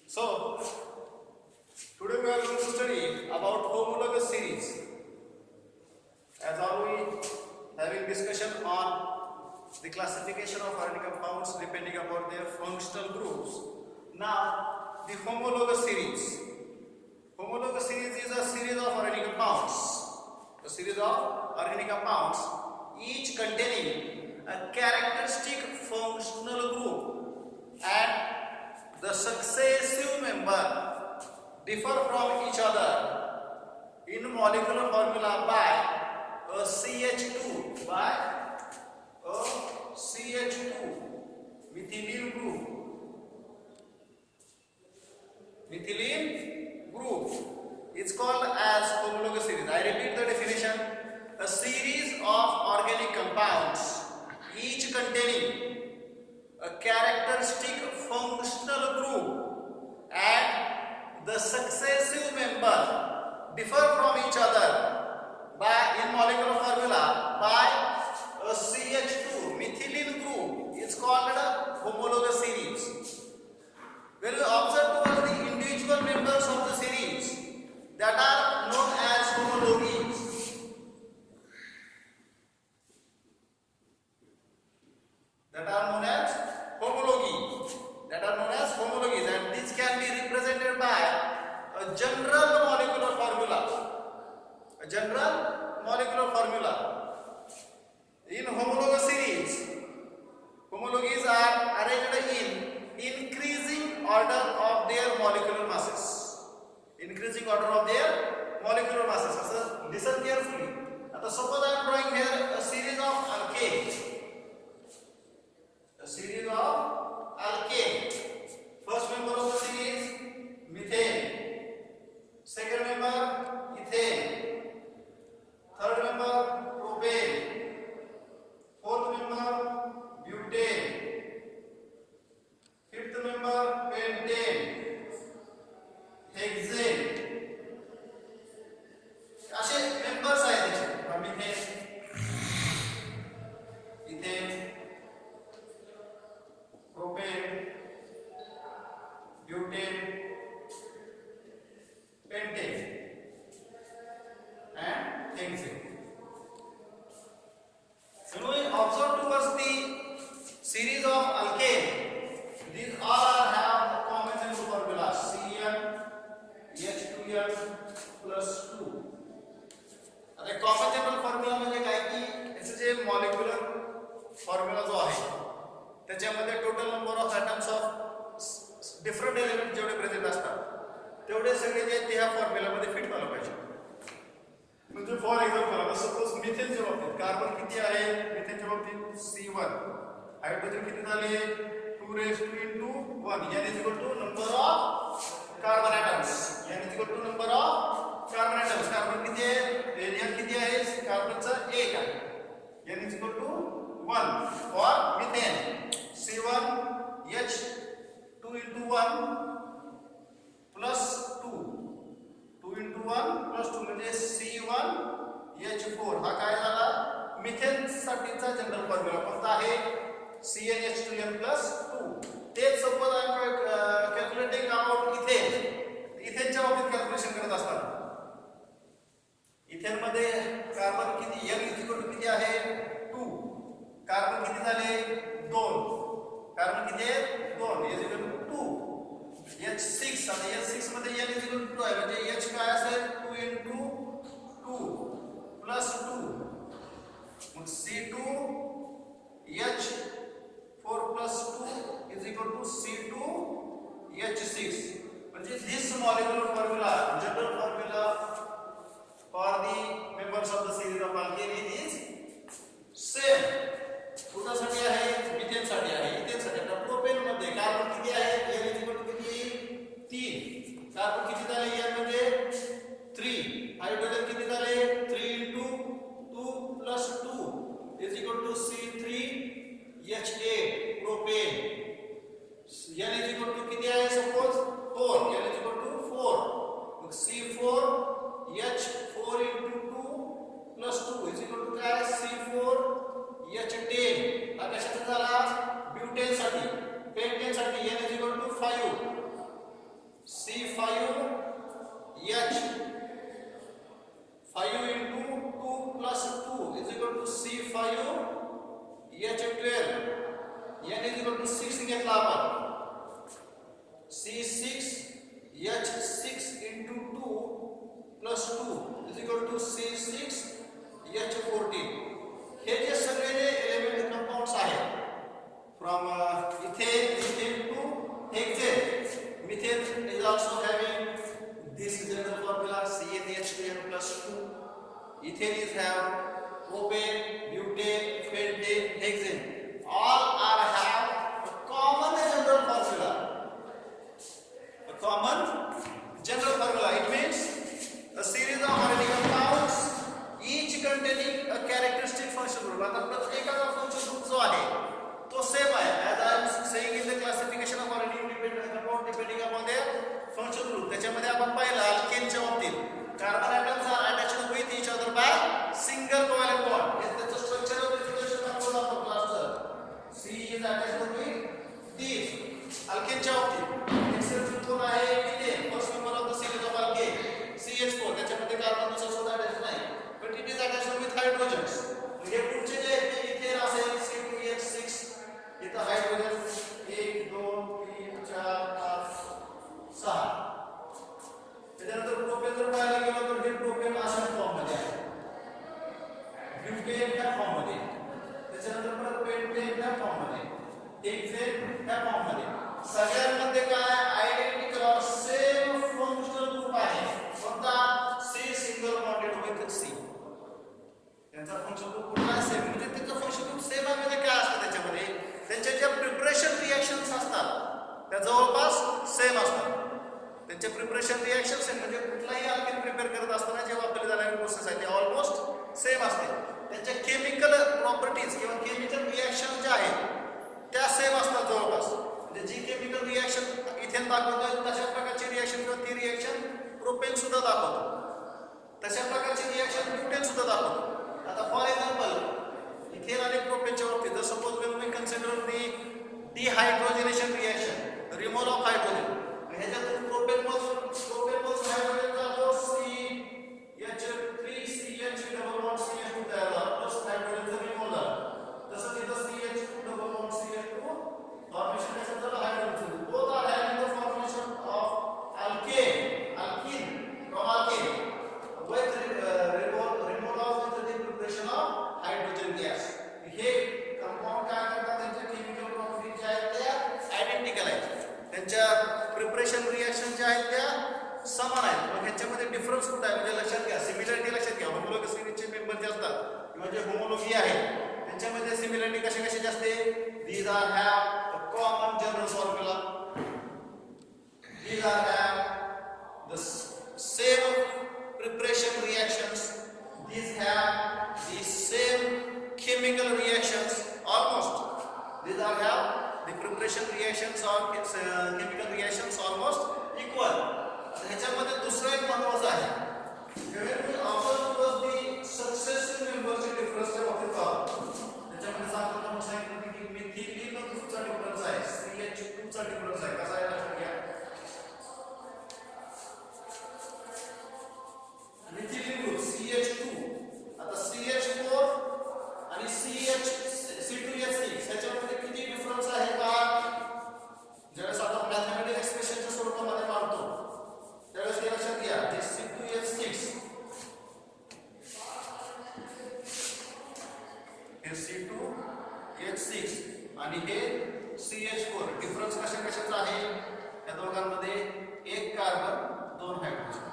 So, today we are going to study about homologous series. As always, having discussion on the classification of organic compounds depending upon their functional groups. Now, the homologous series. Homologous series is a series of organic compounds. A series of organic compounds, each containing a characteristic functional group, and the successive member differ from each other in molecular formula by a CH2 methylene group. Methylene group is called as homologous series. I repeat the definition: a series of organic compounds, each containing a characteristic functional group, and the successive member differ from each other in molecular formula by a CH2 methylene group is called a homologous series. When we observe towards the individual members of the series that are known as homologies. And these can be represented by a general molecular formula. In homologous series, homologies are arranged in increasing order of their molecular masses. So listen carefully. Now suppose I am drawing here a series of alkanes. First member of the series, methane. Second member, ethane. Third member, propane. Fourth member, butane. Fifth member, pentane. Hexane. असे members आहेत त्याचे. Methane, ethane, propane, butane, pentane and hexane. When we observe towards the series of alkane, these all have a common general formula CnH2n plus 2. आता common general formula म्हणजे काय की याचे जे molecular formula जो आहे त्याच्यामध्ये total number of atoms of different element जेवढे प्रेझेंट असतात तेवढे सगळे जे त्या फॉर्म्युलामध्ये फिट व्हायला पाहिजे. म्हणजे फॉर एक्झाम्पल आता सपोज मिथेनच्या बाबतीत कार्बन किती आहे? मिथेनच्या बाबतीत C1, हायड्रोजन किती झाले? 2^1. n is equal to number of carbon atoms. n is equal to number of carbon atoms. Carbon किती आहे? n किती आहे? कार्बनचा 1 आहे. n is equal to 1 for methane. C1H 2 × 1 plus 2. 2 × 1 plus 2 म्हणजे C1H4. हा काय झाला? मिथेन साठीचा जनरल फॉर्म्युला कोणता आहे? CnH2n plus 2. तेच suppose I am calculating about ethane. इथेनच्या बाबतीत कॅल्क्युलेशन करत असताना इथेन मध्ये कार्बन किती? n इज इक्वल टू किती आहे? 2. कार्बन किती झाले? 2. कार्बन किती आहे? 2 इज इक्वल टू 2. H6 आता H6 मध्ये n इज इक्वल टू 2 आहे म्हणजे H काय असेल? 2 × 2 plus 2. मग C2H4 plus 2 is equal to C2H6. म्हणजे this molecular formula, general formula for the members of the series of alkane is same. कुणासाठी आहे? Methane साठी आहे. इथेन साठी. आता प्रोपेन मध्ये कार्बन किती आहे? n is equal to किती? 3. कार्बन किती झाले? n मध्ये 3. हायड्रोजन किती झाले? 3 × 2 plus 2 is equal to C3H8 propane. n is equal to किती आहे? Suppose 4. n is equal to 4. मग C4H4 × 2 plus 2 is equal to C5H 5 into 2 plus 2 is equal to C5H12 N is equal to 6 घेतला आपण C6H6 into 2 plus 2 is equal to C6H14 हे जे सगळे जे element compounds आहेत from ethane to hexane methane is also having this general formula CnH2n plus 2 ethane is have propane butane pentane hexane all are have a common general formula it means a series of organic compounds each containing a characteristic functional group आता प्रत्येकाचा function group जो आहे तो same आहे as I am saying in the classification of organic independent compound depending upon their functional group त्याच्यामध्ये आपण पाहिलं अल्केनच्या बाबतीत carbon atoms are attached with each other by single covalent bond हे त्याचं स्ट्रक्चरल रिलेशन आपण आपण क्लासचं C is attached with this अल्केनच्या बाबतीत exception कोण आहे ethane first member of the series of alkane CH4 त्याच्यामध्ये कार्बन दुसरा सुद्धा अटॅच नाही but it is attached with hydrogens म्हणजे पुढचे जे इथेन असेल C2H6 इथं हायड्रोजन 1 2 3 4 5 6 त्याच्यानंतर प्रोपेन जर पाहायला गेलो तर हे प्रोपेन अशा फॉर्म मध्ये आहे ब्युटेन ह्या फॉर्म मध्ये त्याच्यानंतर परत पेंटेन ह्या फॉर्म मध्ये हेक्सेन ह्या फॉर्म मध्ये सगळ्यांमध्ये काय identical or same functional group आहे कोणता C single bonded with C त्यांचा फंक्शन ग्रुप कुठला सेम म्हणजे त्यांचा फंक्शन ग्रुप सेम आहे म्हणजे काय असतं त्याच्यामध्ये त्यांच्या ज्या प्रिपरेशन रिएक्शन्स असतात त्या जवळपास सेम असतात त्यांचे प्रिपरेशन रिएक्शन्स म्हणजे कुठलाही अल्केन प्रिपेअर करत असताना जे वापरले जाणारे प्रोसेस आहे ते ऑलमोस्ट सेम असते त्यांच्या केमिकल प्रॉपर्टीज किंवा केमिकल रिएक्शन ज्या आहेत त्या सेम असतात जवळपास म्हणजे जी केमिकल रिएक्शन इथेन दाखवतो तशा प्रकारची रिएक्शन किंवा ती रिएक्शन प्रोपेन सुद्धा दाखवतो तशा प्रकारची रिएक्शन ब्युटेन सुद्धा दाखवतो आता फॉर एक्झाम्पल इथेन आणि प्रोपेनच्या बाबतीत जर suppose when we consider the dehydrogenation reaction removal of hydrogen ह्याच्यातून प्रोपेन मधून हायड्रोजन जातो CH3CH डबल बॉन्ड CH2 तयार झाला प्लस हायड्रोजनचा रिमूव्ह झाला तसं तिथं CH2 double bond CH2 formation कसं झालं hydrogen both are having the formation of alkene from alkene with removal of the preparation of hydrogen gas हे कंपाउंड काय करतात त्यांच्या केमिकल प्रॉपर्टी ज्या आहेत त्या आयडेंटिकल आहेत त्यांच्या प्रिपरेशन रिएक्शन ज्या आहेत त्या समान आहेत मग ह्याच्यामध्ये डिफरन्स कुठे आहे म्हणजे लक्षात घ्या सिमिलॅरिटी लक्षात घ्या होमोलॉगस सिरीजचे मेंबर जे असतात किंवा जे होमोलॉगी आहे त्यांच्यामध्ये सिमिलॅरिटी कशी असते these are have a common general formula these are have the same preparation reactions these have the same chemical reactions almost these are have the preparation reactions or chemical reactions almost equal ह्याच्यामध्ये दुसरा एक महत्त्वाचा आहे when we observe the successive members चे difference च्या बाबतीत पाहतो त्याच्यामध्ये सांगतो आपण सांगितलं की मिथिलीन ग्रुपचा डिफरन्स आहे CH2 चा डिफरन्स आहे कसा आहे लक्षात घ्या मिथिलीन ग्रुप CH2 आता CH4 आणि C2H6 ह्याच्यामध्ये किती डिफरन्स आहे का ज्यावेळेस आपण मॅथमॅटिकल एक्सप्रेशनच्या स्वरूपामध्ये मांडतो त्यावेळेस हे लक्षात घ्या जे C2H6 हे C2H6 आणि हे CH4 डिफरन्स कशाचा आहे या दोघांमध्ये एक कार्बन दोन हायड्रोजन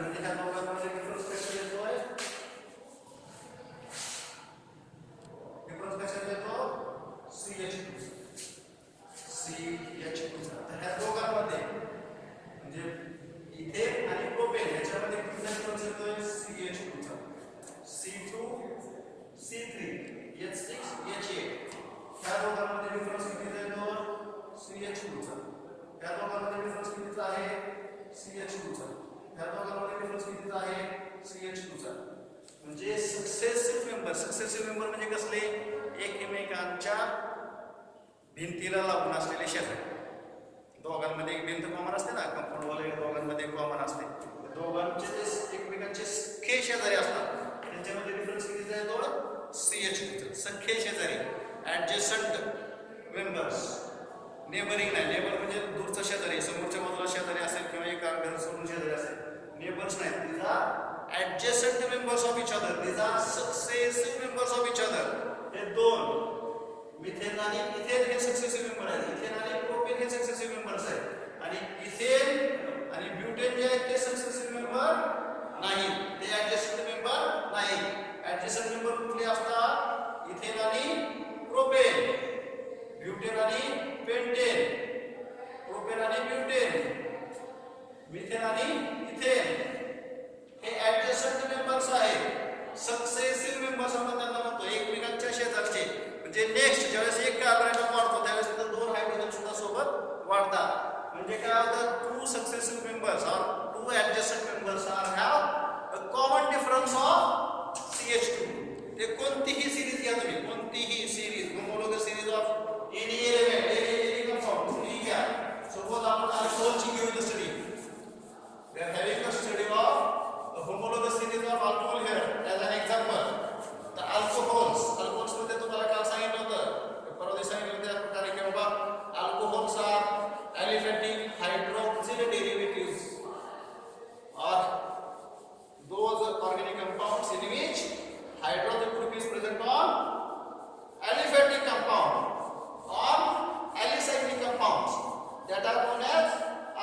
म्हणजे ह्या दोघांमध्ये डिफरन्स कशा येतोय CH2 तर ह्या दोघांमध्ये म्हणजे इथेन आणि प्रोपेन ह्याच्यामध्ये किती डिफरन्स येतोय CH2 चा C2 C3 H6 H8 ह्या दोघांमध्ये डिफरन्स किती येतो CH2 चा ह्या दोघांमध्ये डिफरन्स कितीचा आहे CH2 चा ह्या दोघांमध्ये डिफरन्स कितीचा आहे CH2 चा म्हणजे सक्सेसिव्ह मेंबर म्हणजे कसले एकमेकांच्या भिंतीला लागून असलेले शेजारी दोघांमध्ये एक भिंत कॉमन असते ना, कंपाऊंड वाले दोघांमध्ये कॉमन असते. दोघांचे जे एकमेकांचे सख्खे शेजारी असतात त्यांच्यामध्ये डिफरन्स किती आहे? तो CH2 सख्खे शेजारी, ऍडजस्टंट मेंबर्स. नेबरिंग नाही, नेबर म्हणजे दूरचा शेजारी, समोरच्या बाजूला शेजारी असेल किंवा एका घर सोडून शेजारी असेल. नेबर्स नाही, these are adjacent members of each other, these are successive members of each other. हे दोन मिथेन आणि इथेन हे सक्सेसिव्ह मेंबर आहेत, इथेन आणि प्रोपेन हे सक्सेसिव्ह मेंबर्स आहेत, आणि इथेन आणि ब्युटेन जे आहेत ते सक्सेसिव्ह मेंबर नाही, ते ऍडजस्टंट मेंबर नाही. ऍडजस्टंट मेंबर कुठले असतात? इथेन आणि प्रोपेन, ब्युटेन आणि पेंटेन, प्रोपेन आणि ब्युटेन, मिथेन आणि इथेन. हे ऍडजस्टंट मेंबर्स आहेत. सक्सेसिव्ह मेंबर्स आपण त्यांना म्हणतो, एकमेकांच्या शेजारचे. म्हणजे नेक्स्ट ज्यावेळेस एक कार्बन वाढतो त्यावेळेस तिथं दोन हायड्रोजन सुद्धा सोबत वाढतात. म्हणजे काय होतं? Two successive members or two adjacent members are have a common difference of CH2. ते कोणतीही सिरीज घ्या तुम्ही, कोणतीही series, homologous series of any element, any compound कुठलीही घ्या. सपोज आपण अल्कोहोलची घेऊ study, we are having a study of the homologous series of alcohol here as an example. तर अल्कोहोल्स मध्ये तुम्हाला काल सांगितलं होतं, परवा दिवशी सांगितलं त्या प्रकारे की बाबा alcohols are aliphatic hydroxyl derivatives or those organic compounds in which hydrogen group is present on aliphatic compound or alicyclic compounds that are known as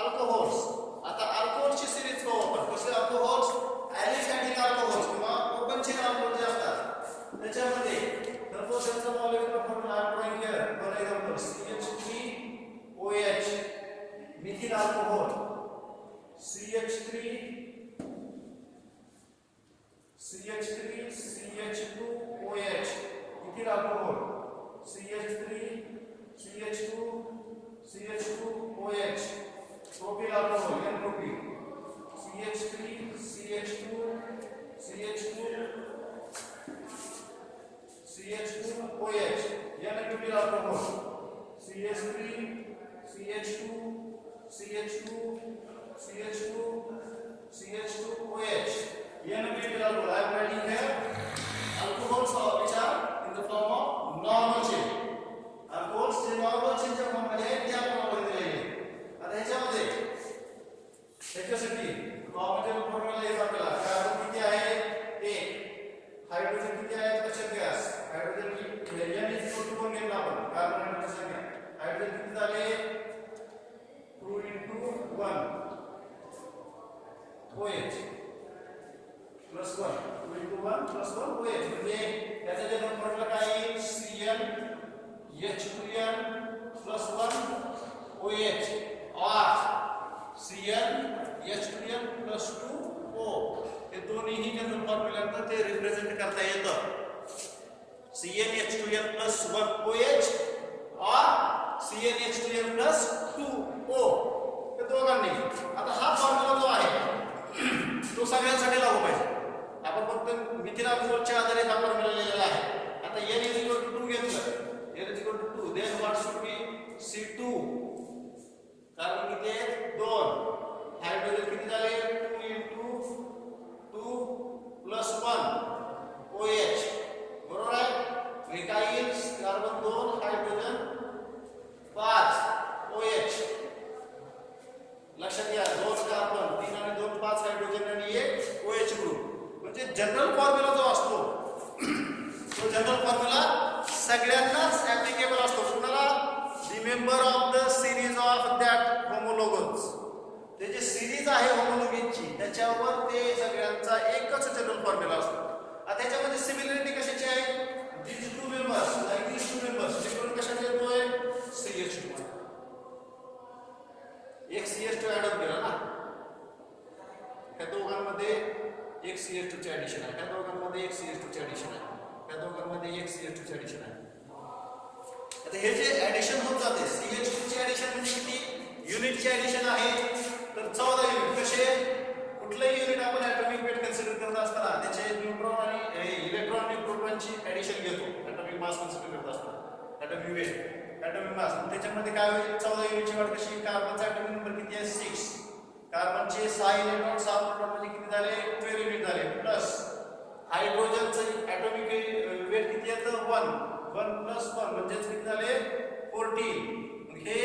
alcohols. आता alcohols ची सिरीज पाहू आपण. कसले alcohols? aliphatic alcohols किंवा open chain alcohol जे असतात त्याच्यामध्ये कंपोजिशनचा मॉलिक्युलर फॉर्म्युला आपण here for example CH3OH, methyl alcohol CH3 CH2OH, ethyl alcohol CH3 CH2OH, propyl alcohol n propyl CH3 CH2OH, n butyl alcohol CH3 CH2OH, N-butyl alcohol. I am writing here alcohols which are in the form of normal chain. Alcohols जे normal chain च्या form मध्ये आहेत ते आपण दिलेले आहेत. आता ह्याच्यामध्ये ह्याच्यासाठी कॉमन फॉर्म्युला हेच आपल्याला कार्बन किती आहे? 1. हायड्रोजन किती आहे? लक्षात घ्या. हायड्रोजन N = 1 घेतला आपण. कार्बन हायड्रोजन संख्या. हायड्रोजन किती झाले? 2 × 1 OH plus 1, 2 × 1 plus 1 OH. म्हणजे याचा जनरल फॉर्म्युला काय आहे? CnH2n plus 1 OH or CnH2n plus 2O. हे दोन्हीही जनरल फॉर्म्युल्यानंतर ते रिप्रेझेंट करता येतं. CnH2n plus 1 OH or CnH2n plus 2O. हे दोघांनी. आता हा फॉर्म्युला जो आहे तो सगळ्यांसाठी लागू पाहिजे. आपण फक्त मिथिल अल्कोहोलच्या आधारे हा फॉर्म्युला लिहिलेला आहे. आता N = 2 घेतलं, N = 2, then what should be? C2. Carbon किती आहे? 2. हायड्रोजन किती झाले? 2 × 2 plus 1 OH. बरोबर आहे? हे काय येईल? Carbon 2, hydrogen 5 OH. लक्षात घ्या, 2 कार्बन, 3 आणि 2 5 हायड्रोजन आणि 1 OH ग्रुप. म्हणजे जनरल फॉर्म्युला जो असतो तो जनरल फॉर्म्युला सगळ्यांनाच ऍप्लिकेबल असतो. कुणाला? The member of the series of that homologous. ते जे सिरीज आहे होमोलॉगसची त्याच्यावर ते सगळ्यांचा एकच जनरल फॉर्म्युला असतो. आता त्याच्यामध्ये सिमिलरिटी कशाची आहे? these two members, like these two members, different कशाचे येतोय? CH2. एक CH2 ऍड अप केला ना, ह्या दोघांमध्ये एक CH2 चे ऍडिशन आहे, ह्या दोघांमध्ये एक CH2 चे ऍडिशन आहे, ह्या दोघांमध्ये एक CH2 चे ऍडिशन आहे. आता हे जे ऍडिशन होत जाते, CH2 चे ऍडिशन म्हणजे किती? युनिटचे ऍडिशन आहे तर 14 युनिट. कसे? कुठलंही युनिट आपण ऍटॉमिक वेट कन्सिडर करत असताना त्याचे न्यूट्रॉन आणि इलेक्ट्रॉन आणि प्रोटॉनची ऍडिशन घेतो. ऍटॉमिक मास कन्सिडर करत असताना ऍटॉमिक वेट ॲटॉमिक मास. त्याच्यामध्ये काय होईल 14 युनिटची वाढ कशी. कार्बनचा ॲटॉमिक नंबर किती आहे 6. कार्बनचे 6 इलेक्ट्रॉन 6 प्रोटॉन म्हणजे किती झाले 12 युनिट झाले. प्लस हायड्रोजनचं ॲटॉमिक वेट किती येतं 1 प्लस 1 म्हणजेच किती झाले 14. हे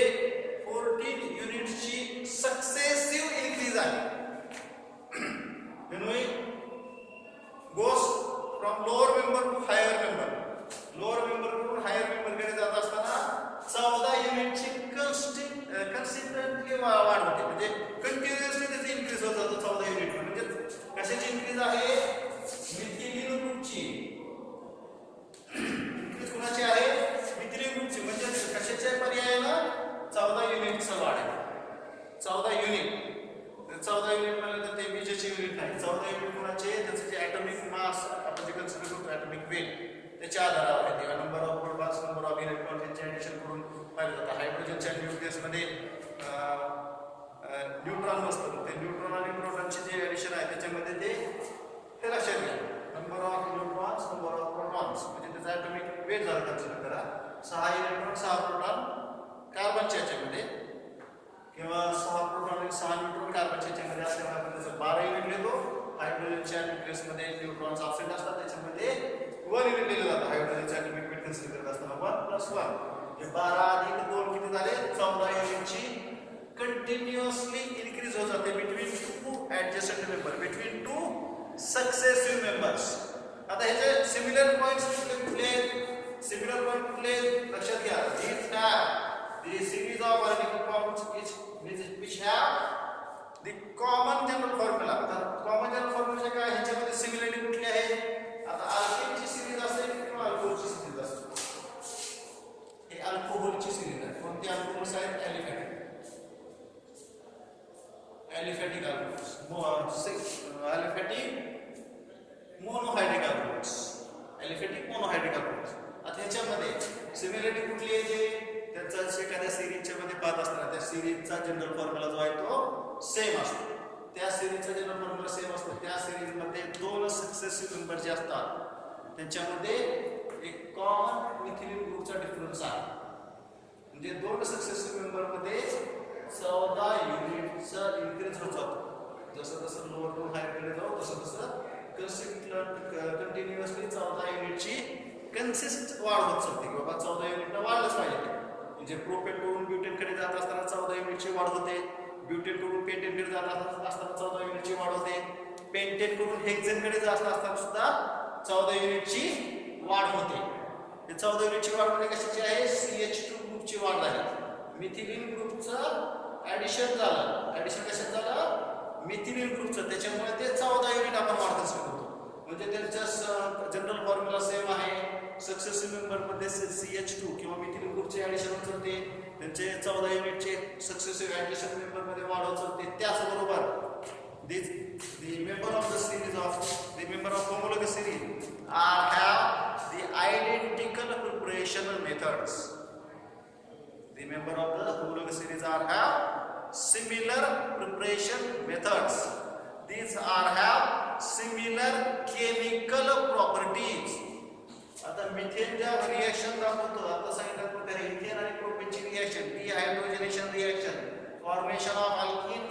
14 युनिट्सची सक्सेसिव्ह इन्क्रीज आहे. when we goes from lower member to higher member, lower member कडून higher member कडे जात असताना 14 युनिटची कन्सिस्टंटली वाढ होते. म्हणजे कंटिन्युअसली त्याची इन्क्रीज होत जातो 14 युनिट. म्हणजे कशाची इन्क्रीज आहे मिथिलीन ग्रुपची इन्क्रीज कोणाची आहे मिथिलीन ग्रुपची. म्हणजे कशाच्या पर्यायाला 14 युनिटचं वाढ आहे. 14 युनिट 14 युनिट म्हणलं तर ते बीजेचे युनिट नाही. 14 युनिट कोणाचे त्याचे जे ॲटॉमिक मास आपण जे कन्सिडर करतो ॲटॉमिक वेट त्याच्या आधारावर आहे. तेव्हा number of protons number of electron त्यांचे ॲडिशन करून पाहिलं जातं. हायड्रोजनच्या न्यूक्लियसमध्ये न्यूट्रॉन बसतं. ते न्यूट्रॉन आणि प्रोटॉनचे जे ॲडिशन आहे त्याच्यामध्ये ते लक्षात घ्या. Number of neutrons number of protons म्हणजे त्याचा ॲटॉमिक वेट झाला कन्सिडर करा. 6 इलेक्ट्रॉन 6 प्रोटॉन कार्बनच्या याच्यामध्ये किंवा 6 प्रोटॉन आणि 6 न्यूट्रॉन कार्बनच्या याच्यामध्ये असल्यामुळे आपण त्याचं 12 युनिट लिहितो. हायड्रोजनच्या न्यूक्लियसमध्ये न्यूट्रॉन्स ऑक्साईड असतात त्याच्यामध्ये 1 युनिट लिहिलं जातं. हायड्रोजनच्या ॲटॉमिक वेट कन्सिडर करत असताना 1 + 1 हे 12 अधिक 2 किती झाले 14 युनिटची कंटिन्युअसली इन्क्रीज होत जाते between 2 adjacent member between 2 successive members. आता ह्याचे सिमिलर पॉइंट्स कुठले सिमिलर पॉइंट कुठले लक्षात घ्या. these have the series of organic compounds which have the common general formula. आता कॉमन जनरल फॉर्म्युला काय ह्याच्यामध्ये सिमिलरिटी कुठली आहे. आता अल्केनची सिरीज असेल किंवा अल्कोहोलची सिरीज असेल. हे अल्कोहोलची सिरीज आहे. कोणती अल्कोहोल्स आहेत aliphatic alcohols aliphatic monohydric alcohols aliphatic monohydric alcohols. आता ह्याच्यामध्ये सिमिलरिटी कुठली येते त्याचा एखाद्या सिरीजच्या मध्ये पाहत असताना त्या सिरीजचा जनरल फॉर्म्युला जो आहे तो सेम असतो. त्या सिरीजचा जनरल फॉर्म्युला सेम असतो. त्या सिरीजमध्ये 2 सक्सेसिव्ह मेंबर जे असतात त्यांच्यामध्ये एक कॉमन मिथिलीन ग्रुपचा डिफरन्स आहे. म्हणजे 2 सक्सेसिव्ह मेंबरमध्ये 14 युनिटचा इन्क्रीज होत जातो. जसं जसं लोअर टू हायरकडे जाऊ तसं तसं कंटिन्युअसली 14 युनिटची कन्सिस्ट वाढ होत चालते की बाबा 14 युनिटला वाढलंच पाहिजे. म्हणजे प्रोपेनकडून ब्युटेनकडे जात असताना 14 युनिटची वाढ होते. ब्युटेनकडून पेंटेनकडे जात असताना 14 युनिटची वाढ होते. पेंटेनकडून हेक्झेनकडे जात असताना सुद्धा 14 युनिटची वाढ होते. हे 14 युनिटची वाढ म्हणजे कशाची आहे CH2 ग्रुपची वाढ झाली. मिथिलीन ग्रुपचं ॲडिशन झालं. ॲडिशन कशात झालं मिथिलीन ग्रुपचं. त्याच्यामुळे ते 14 युनिट आपण वाढ कन्सिडर करतो. म्हणजे त्यांच्या जनरल फॉर्म्युला सेम आहे. सक्सेसिव्ह मेंबरमध्ये CH2 किंवा मिथिलीन ग्रुपचे ॲडिशन होत चालते. त्यांचे 14 युनिटचे सक्सेसिव्ह ॲडिशन मेंबरमध्ये वाढ होत चालते. त्याचबरोबर the member of the series of the member of homologous series have the identical preparation methods. The member of the homologous series have similar preparation methods. These have similar chemical properties. आता methane ज्या reaction दाखवतो आता सांगितलं प्रकारे ethane आणि प्रोपेनची reaction dehydrogenation reaction formation of alkene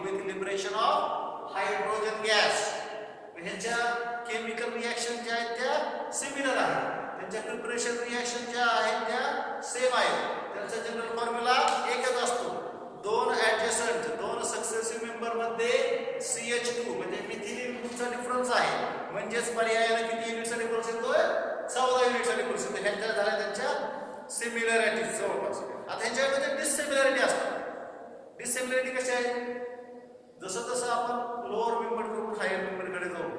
with liberation of hydrogen gas. ह्याच्या chemical reaction ज्या आहेत त्या सिमिलर आहेत. त्यांच्या प्रिपरेशन रिएक्शन ज्या आहेत त्या सेम आहेत. त्यांचा जनरल फॉर्म्युला एकच असतो. 2 ॲडजसंट 2 सक्सेसिव्ह मेंबर मध्ये CH2 म्हणजे मिथिलीन ग्रुपचा डिफरन्स आहे. म्हणजेच पर्यायाला किती युनिटचा डिफरन्स येतोय 14 युनिटचा डिफरन्स येतो. ह्यांच्या झाल्या त्यांच्या सिमिलॅरिटी जवळपास. आता ह्यांच्यामध्ये डिसिमिलॅरिटी असतात. डिसिमिलॅरिटी कशी आहे जसं जसं आपण लोअर मेंबरकडून हायर मेंबरकडे जाऊ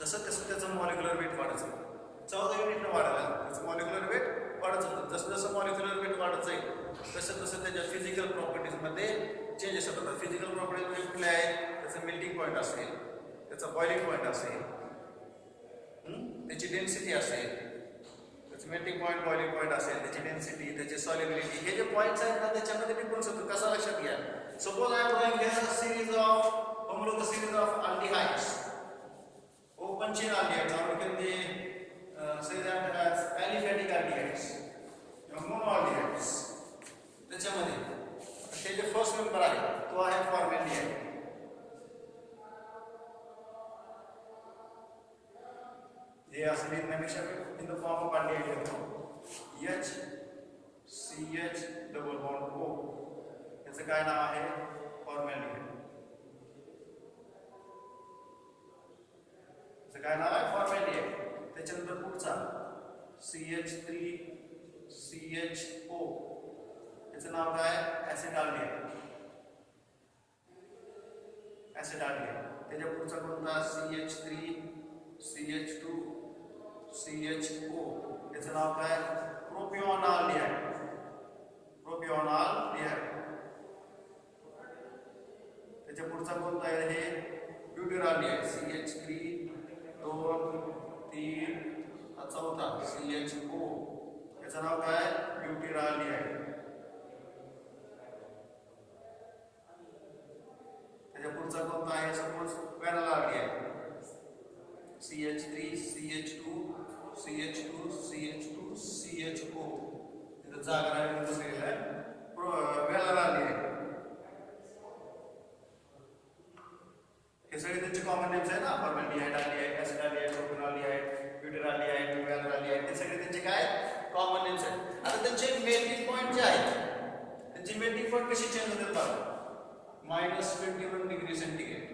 तसं तसं त्याचं मॉलिक्युलर वेट वाढत जाईल. 14 युनिटनं वाढायला त्याचं मॉलिक्युलर वेट वाढत जातं. जसं जसं मॉलिक्युलर वेट वाढत जाईल तसं तसं त्याच्या फिजिकल प्रॉपर्टीजमध्ये चेंजेस होतात. फिजिकल प्रॉपर्टीज कुठल्या आहेत त्याचं मेल्टिंग पॉईंट असेल त्याचा बॉइलिंग पॉईंट असेल त्याची डेन्सिटी असेल त्याचं मेल्टिंग पॉईंट बॉइलिंग पॉईंट असेल त्याची डेन्सिटी त्याची सॉल्युबिलिटी हे जे पॉईंट्स आहेत ना त्याच्यामध्ये डिफरन्स होतो. कसा लक्षात घ्या. Suppose I am drawing here a series of homologous series of aldehydes open chain aldehydes or we can say that as aliphatic aldehydes. हे असं लिहिण्यापेक्षा in the form of RDI H C H double bond O याचं काय नाव आहे formality. याचं काय नाव आहे formality. त्याच्यानंतर पुढचा CH3 CHO याचं नाव काय ऍसिटाल्डिहाइड. ऍसिटाल्डिहाइड. त्याच्या पुढचा कोणता CH3 CH2 CHO याचं नाव काय प्रोपिओनाल्डिहाइड. प्रोपिओनाल्डिहाइड. त्याच्या पुढचा कोणता आहे हे ब्युटिराल्डिहाइड CH3 2 3 चौथा CHO याचं नाव काय ब्युटिराल्डिहाइड. त्याच्या पुढचा कोणता आहे suppose व्हॅनिलाल्डिहाइड CH3 CH2 CH2 CH2 CHO इथं जागा नाही कसं गेलाय व्हॅनिलाल्डिहाइड. हे सगळे त्यांचे कॉमन नेम्स आहे ना फॉर्मॅल्डिहाइड अल्डिहाइड ऍसिटाल्डिहाइड प्रोपिओनाल्डिहाइड ब्युटिराल्डिहाइड व्हॅनिलाल्डिहाइड हे सगळे त्यांचे काय कॉमन नेम्स आहेत. आता त्यांचे मेल्टिंग पॉइंट जे आहेत त्यांची मेल्टिंग पॉइंट कशी चेंज होतात बघा. -21 डिग्री सेंटीग्रेड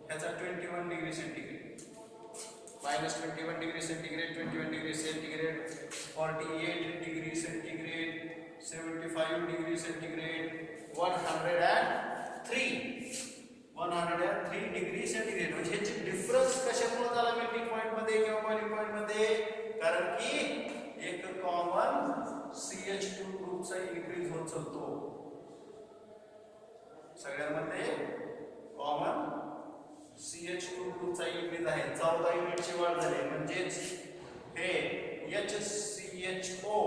ह्याचा 21 degree centigrade -21 degree centigrade 21 degree centigrade 48 degree centigrade 75 degree centigrade 103 degree centigrade. म्हणजे ह्याची डिफरन्स कशामुळे झाला मेल्टिंग पॉइंट मध्ये किंवा बॉइलिंग पॉइंट मध्ये कारण की एक कॉमन CH2 ग्रुपचा इन्क्रीज होत चालतो. सगळ्यांमध्ये कॉमन CH2 ग्रुपचा इन्क्रीज आहे 14 युनिटची वाढ झाली. म्हणजेच हे HCHO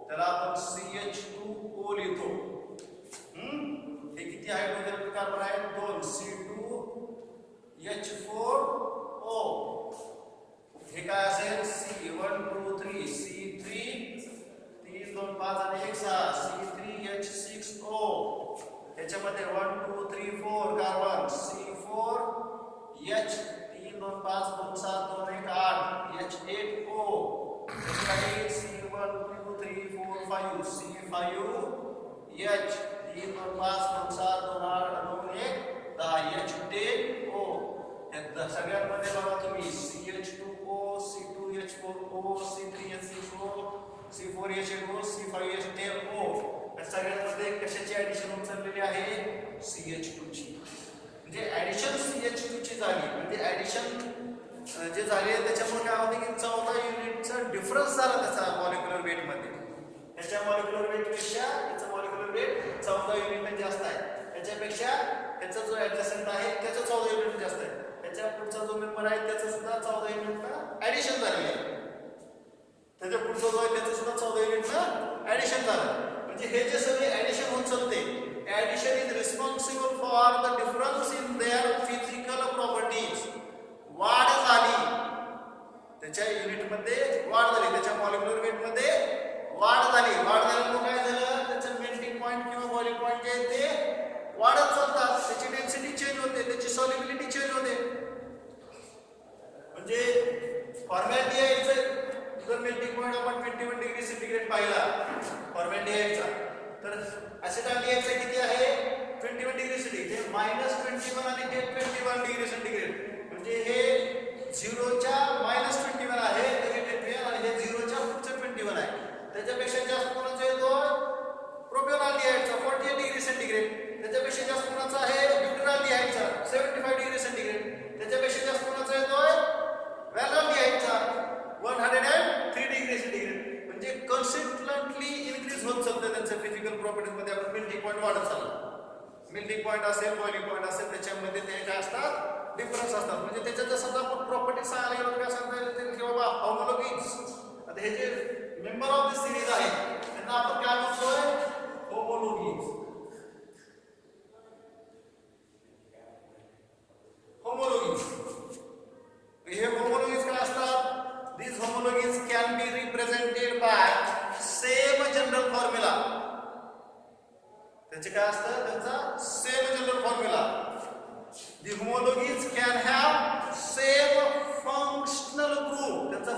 त्याला आपण CH2O लिहितो. हे किती हायड्रोजन कार्बन आहे 2 C2H4O. हे काय असेल C1 2 3 C3 3 2 5 आणि 1 6 C3H6O. त्याच्यामध्ये 1 2 3 4 कार्बन C4H 3 2 5 2 7 2 1 8 H8O. त्याच्यामध्ये C1 2 3 4 5 C5H 3 2 5 2 7 2 8 2 1 10 H10O. या सगळ्यांमध्ये बघा तुम्ही CH2O C2H4O C3H6O C4H8O C5H10O या सगळ्यांमध्ये कशाची ऍडिशन उचललेली आहे CH2 ची. म्हणजे ऍडिशन CH2 ची झाली. म्हणजे ऍडिशन जे झाले त्याच्यामुळे काय होतं की 14 युनिटचा डिफरन्स झाला त्याचा मॉलिक्युलर वेट मध्ये. त्याच्या मॉलिक्युलर वेट पेक्षा त्याचा मॉलिक्युलर वेट 14 युनिट जास्त आहे. त्याच्यापेक्षा त्याचा जो ऍडजस्टंट आहे त्याचा 14 युनिट जास्त आहे. त्याच्या पुढचा जो मेंबर आहे त्याचा सुद्धा 14 युनिटला ऍडिशन झालेलं आहे. त्याच्या पुढचा जो आहे त्याचा सुद्धा 14 युनिटला ऍडिशन झालं. म्हणजे हे जे सगळे ऍडिशन होत चालते addition is responsible for the difference in their physical properties. वाढ झाली त्याच्या युनिटमध्ये वाढ झाली त्याच्या मॉलिक्युलर वेटमध्ये वाढ झाली. वाढ झाल्यामुळे काय झालं त्याचं मेल्टिंग पॉइंट किंवा बॉइलिंग पॉइंट जे आहे ते वाढत चालतात. त्याची डेन्सिटी चेंज होते त्याची सॉल्युबिलिटी चेंज होते. म्हणजे फॉर्मॅल्डिहाइडचं जर मेल्टिंग पॉइंट आपण 21 डिग्री सेंटीग्रेड पाहिला फॉर्मॅल्डिहाइडचा तर ऍसिटाल्डिहाइडचा किती आहे 21 डिग्री सेंटीग्रेड. -21 आणि हे 21 डिग्री सेंटीग्रेड म्हणजे हे 0च्या -21 आहे निगेटिव्ह आणि हे 0च्या पुढचं 21 आहे. त्याच्यापेक्षा जास्त कोणाचा येतो प्रोपिओनाल्डिहाइडचा 48 डिग्री सेंटीग्रेड. त्याच्यापेक्षा जास्त कोणाचा आहे ब्युटिराल्डिहाइडचा 75 डिग्री सेंटीग्रेड. त्याच्यापेक्षा जास्त कोणाचा येतोय व्हॅनिलाल्डिहाइडचा 103 डिग्री सेंटीग्रेड. म्हणजे कन्सिस्टंटली इन्क्रीज होत चालतं त्यांच्या फिजिकल प्रॉपर्टीज मध्ये. आपण मेल्टिंग पॉइंट वाढत चालला. मेल्टिंग पॉइंट असेल बॉइलिंग पॉइंट असेल त्याच्यामध्ये ते काय असतात डिफरन्स असतात. म्हणजे त्याच्यात जर समजा आपण प्रॉपर्टी सांगायला गेलो काय सांगता येईल की बाबा होमोलॉगीज. आता हे जे मेंबर ऑफ दिस सिरीज आहे त्यांना आपण काय म्हणतोय होमोलॉगीज. होमोलॉगीज हे होमोलॉगीज काय असतात. These homologies can be represented by same general formula. त्याचे काय असतं त्यांचा same general formula. The homologies can have same functional group. त्यांचा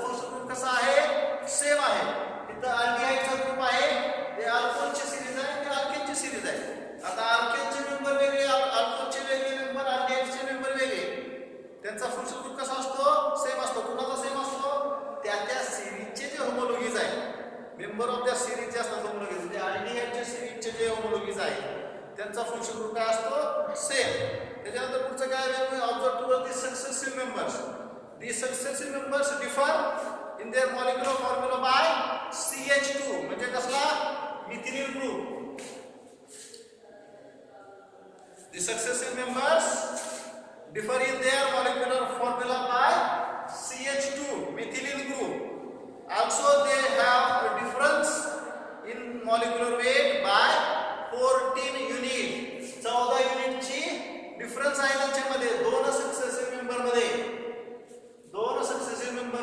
मेंबर ऑफ त्या सिरीज जे असतात होमोलॉगीज म्हणजे अल्डिहाइडच्या सिरीजचे जे होमोलॉगीज आहेत त्यांचा फंक्शन ग्रुप काय असतो सेम. त्याच्यानंतर पुढचं काय आहे observe toward the successive members. The successive members differ in their molecular formula by CH2 म्हणजे कसला methylene group. The successive members differ in their molecular formula by CH2 methylene group. Also they have a difference in molecular weight by 14 unit. 14 युनिटची difference आहे त्यांच्यामध्ये दोन successive member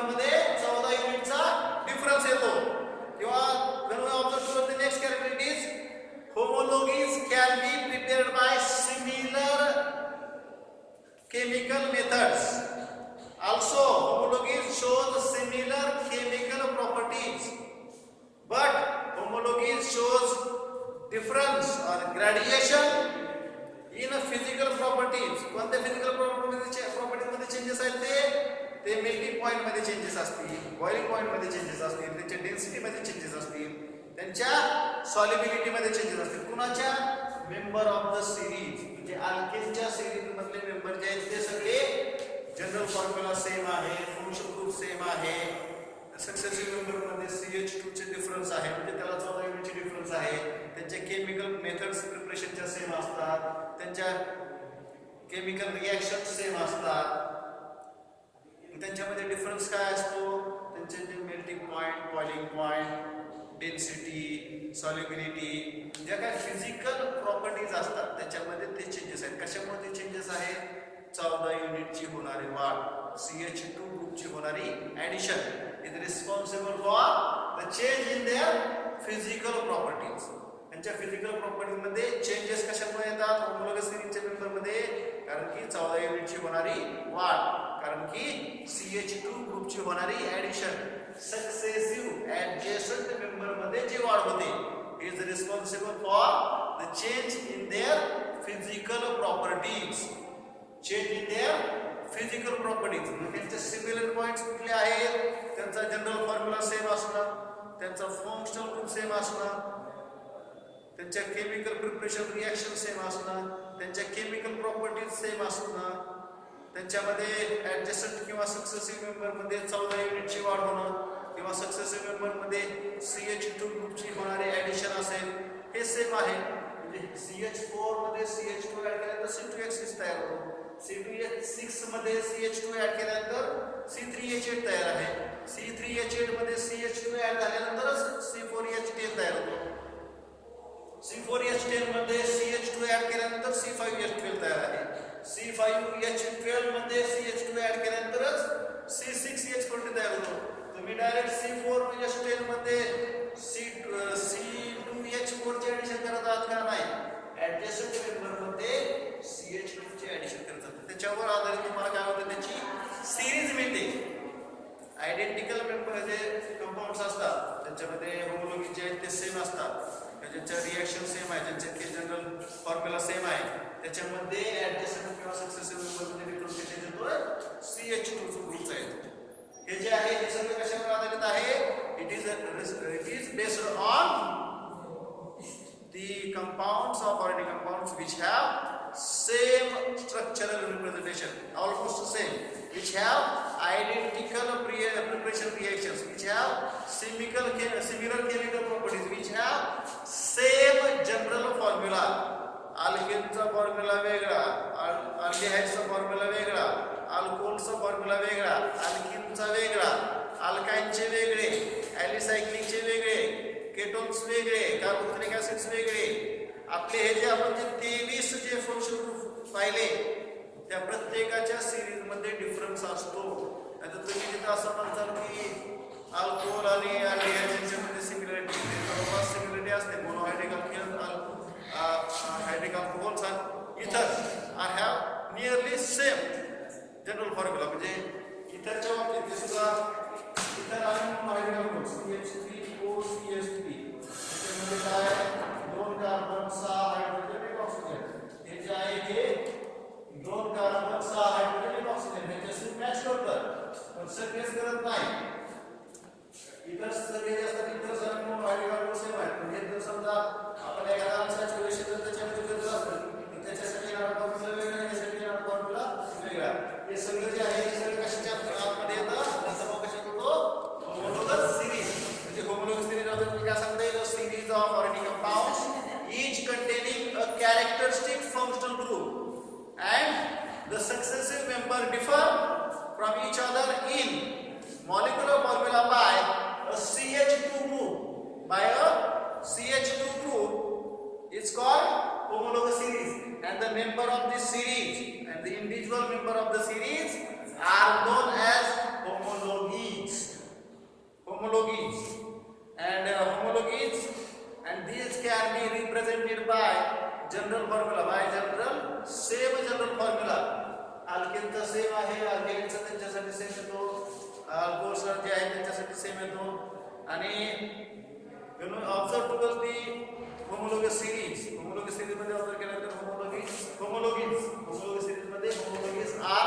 मध्ये 14 युनिटचा difference येतो. किंवा when we observe towards the next character it is homologies can be prepared by similar chemical methods. Also homologies shows similar chemical properties, but homologies shows difference or gradation in physical properties. कोणत्या physical properties मध्ये changes आहेत ते melting point मध्ये changes असतील, boiling point मध्ये changes असतील, त्यांच्या density मध्ये चेंजेस असतील, त्यांच्या सॉल्युबिलिटी मध्ये चेंजेस असतील. कुणाच्या मेंबर ऑफ द सिरीज म्हणजे अल्केनच्या सिरीज मधले मेंबर जे आहेत ते सगळे जनरल फॉर्म्युला सेम आहे, फंक्शन ग्रुप सेम आहे. सक्सेसिव्ह मेंबर मध्ये CH2 चे डिफरन्स आहे म्हणजे त्याला 14 युनिटचे डिफरन्स आहे. त्यांचे केमिकल मेथड्स प्रिपरेशनच्या सेम असतात, त्यांच्या केमिकल रिएक्शन सेम असतात. त्यांच्यामध्ये डिफरन्स काय असतो त्यांचे जे melting point, boiling point, density, solubility ज्या काय फिजिकल प्रॉपर्टीज असतात त्याच्यामध्ये ते चेंजेस आहेत. कशामुळे ते चेंजेस आहेत 14 युनिटची होणारी वाढ, CH2 ग्रुपची होणारी addition is responsible for the change in their physical properties. त्यांच्या फिजिकल प्रॉपर्टीज मध्ये चेंजेस कशामुळे येतात होमोलॉगस सिरीजच्या मेंबर मध्ये कारण की 14 युनिटची होणारी वाढ, कारण की CH2 ग्रुपची होणारी ऍडिशन. सक्सेसिव्ह ऍडजेसंट मेंबर मध्ये जी वाढ होते is responsible for the change in their physical properties. Change in their physical properties त्यांचे सिमिलर पॉइंट्स कुठले आहेत, त्यांचा जनरल फॉर्म्युला सेम असणं, त्यांचा फंक्शनल ग्रुप सेम असणं, त्यांच्या केमिकल प्रिपरेशन रिएक्शन सेम असणं, त्यांच्या केमिकल प्रॉपर्टीज सेम असणं, त्यांच्यामध्ये ऍडजस्टंट किंवा सक्सेसिव्ह मेंबर मध्ये 14 युनिटची वाढ होणं किंवा सक्सेसिव्ह मेंबर मध्ये CH2 ग्रुपची होणारी ऍडिशन असेल हे सेम आहे. म्हणजे CH4 मध्ये CH2 ऍड केल्यानंतर C2H6 तयार होतो, C2H6 मध्ये CH2 ऍड केल्यानंतर C3H8 तयार आहे, C3H8 मध्ये CH2 ऍड झाल्यानंतरच C4H10 तयार होतो, C4H10 मध्ये CH2 ऍड केल्यानंतर C5H12 तयार आहे, C5H12 मध्ये CH2 ऍड केल्यानंतरच C6H20 तयार होतो. तुम्ही डायरेक्ट C4H10 मध्ये C2H4 चे ऍडिशन करत आहात का नाही, ऍडजस्टंट मेंबर मध्ये CH2 चे ऍडिशन करत आहात. त्याच्यावर आधारित तुम्हाला काय होतं त्याची सिरीज मिळते. आयडेंटिकल मेंबर जे कंपाऊंड्स असतात त्याच्यामध्ये होमोलॉगी जे आहेत ते सेम असतात, ज्यांच्या रिएक्शन सेम आहे, ज्यांचे जनरल फॉर्म्युला सेम आहे, त्याच्यामध्ये ऍडजस्टंट किंवा सक्सेसिव्ह मेंबरमध्ये डिफरन्स किती येतोय CH2 ग्रुपचा येतो. हे जे आहे हे सगळं कशावर आधारित आहे, it is based on the compounds of organic compounds which have same structural representation, almost the same, which have identical preparation reactions, which have similar chemical properties, which have same general formula. अल्केनचा formula वेगळा, अल्डिहाइडचा formula वेगळा, अल्कोहोलचा formula वेगळा, अल्किनचा वेगळा, अल्काइनचे वेगळे, ॲलिसायक्लिकचे वेगळे, ketones वेगळे, carboxylic acids वेगळे. आपले हे जे आपण जे 23 जे फंक्शन ग्रुप पाहिले त्या प्रत्येकाच्या सिरीज मध्ये डिफरन्स असतो. आता तुम्ही तिथं असं म्हणताल की अल्कोहोल आणि अल्डिहाइड मध्ये सिमिलरिटी सिमिलरिटी असते, मोनोहायड्रिक हायड्रिक अल्कोहोल्स आणि ether are have nearly same general formula. म्हणजे इथरच्या बाबतीत सुद्धा इथर आणि मोनोहायड्रिक अल्कोहोल्स CH3COCH3 त्याच्यामध्ये काय 2 कार्बन 6 हायड्रोजन 1 ऑक्सिजन, हे जे आहे हे 2 कार्बन 6 हायड्रोजन 1 ऑक्सिजन ह्याच्याशी मॅच करतात, पण सगळेच करत नाही. इतर सगळे जे असतात इतर member of the series are known as homologies. Homologies. And these can be represented by general formula. Same general formula. अल्केनचा सेम आहे, अल्केनचा त्यांच्यासाठी सेम येतो, अल्कोहॉल जे आहे त्यांच्यासाठी सेम येतो. आणि observe to the homologous series. Homologous series मध्ये ऑब्झर्व केल्यानंतर होमोलॉगीज सिरीज मध्ये homologies are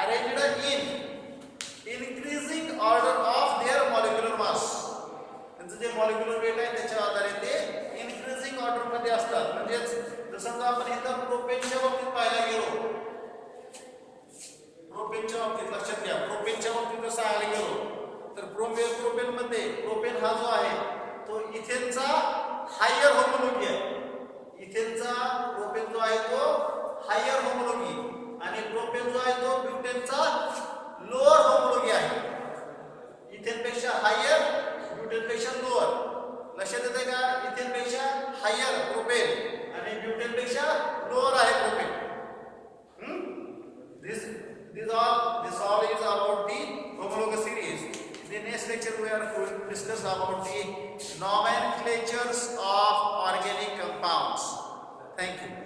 arranged in increasing order of their molecular mass. त्यांचं जे मॉलिक्युलर वेट आहे त्याच्या आधारे ते इन्क्रीजिंग ऑर्डर मध्ये असतात. म्हणजे जसं आपण इथं प्रोपेनच्या बाबतीत पाहायला गेलो, प्रोपेनच्या बाबतीत लक्षात घ्या, प्रोपेनच्या बाबतीत कसं आले गेलो तर प्रोपेन मध्ये प्रोपेन हा जो आहे तो इथेनचा हायर होमोलॉगी आहे. इथेनचा प्रोपेन जो आहे तो हायर होमोलॉगी आणि प्रोपेन जो आहे तो ब्युटेनचा लोअर होमोलॉगी आहे. इथेनपेक्षा हायर, ब्युटेनपेक्षा लोअर. लक्षात येते का? इथेनपेक्षा हायर प्रोपेन आणि ब्युटेनपेक्षा लोअर आहे propane. This all is about the homologous series. In the next lecture we are going to discuss about the nomenclatures of organic compounds. Thank you.